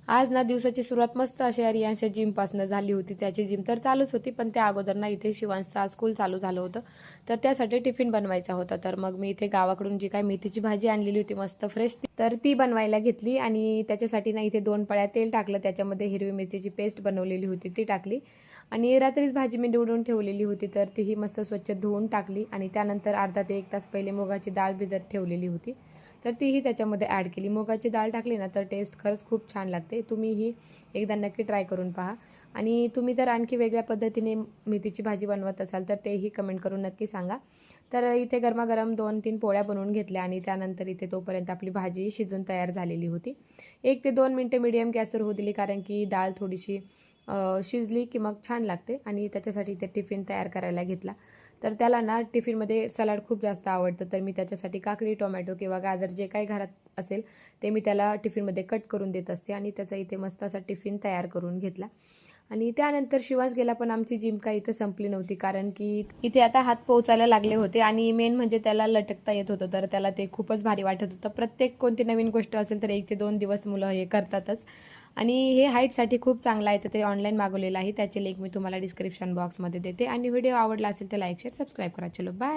आज ना दिवसाची सुरुवात मस्त अशा रियांशच्या जिमपासून झाली होती। त्याची जिम तर चालूच होती, पण त्या अगोदर ना इथे शिवांशचं स्कूल चालू झालं होतं, तर त्यासाठी टिफिन बनवायचा होता। तर मग मी इथे गावाकडून जी काय मेथीची भाजी आणलेली होती मस्त फ्रेश, तर ती बनवायला घेतली आणि त्याच्यासाठी ना इथे 2 पळ्या तेल टाकलं, त्याच्यामध्ये हिरवी मिरचीची पेस्ट बनवलेली होती ती टाकली आणि रात्रीच भाजी मी निवडून ठेवलेली होती, तर तीही मस्त स्वच्छ धुवून टाकली आणि त्यानंतर अर्धा ते 1 तास पहिले मुगाची डाळ भिजत ठेवलेली होती, तर तीही त्याच्यामध्ये ॲड केली। मुगाची डाळ टाकली ना तर टेस्ट खरंच खूप छान लागते। तुम्हीही एकदा नक्की ट्राय करून पहा आणि तुम्ही जर आणखी वेगळ्या पद्धतीने मेथीची भाजी बनवत असाल तर तेही कमेंट करून नक्की सांगा। तर इथे गरमागरम 2-3 पोळ्या बनवून घेतल्या आणि त्यानंतर इथे तोपर्यंत आपली भाजी शिजून तयार झालेली होती। 1 ते 2 मिनिटं मीडियम गॅसवर होऊ दिली, कारण की डाळ थोडीशी शिजली की मग छान लागते आणि त्याच्यासाठी इथे टिफिन तयार करायला घेतला। तर त्याला ना टिफिनमध्ये सलाड खूप जास्त आवडतं, तर मी त्याच्यासाठी काकडी, टोमॅटो किंवा गाजर जे काही घरात असेल ते मी त्याला टिफिनमध्ये कट करून देत असते आणि त्याचा इथे मस्त असा टिफिन तयार करून घेतला। आणि त्यानंतर शिवांश गेला, पण आमची जिम काही इथं संपली नव्हती, कारण की इथे आता हात पोचायला लागले होते आणि मेन म्हणजे त्याला लटकता येत होतं, तर त्याला ते खूपच भारी वाटत होतं। प्रत्येक कोणती नवीन गोष्ट असेल तर 1 ते 2 दिवस मुलं हे करतातच आणि हे हाईटसाठी खूप चांगलं आहे, तर ते ऑनलाईन मागवलेलं आहे। त्याची लिंक मी तुम्हाला डिस्क्रिप्शन बॉक्समध्ये देते आणि व्हिडिओ आवडला असेल तर लाईक, शेअर, सबस्क्राईब करा। चलो बाय।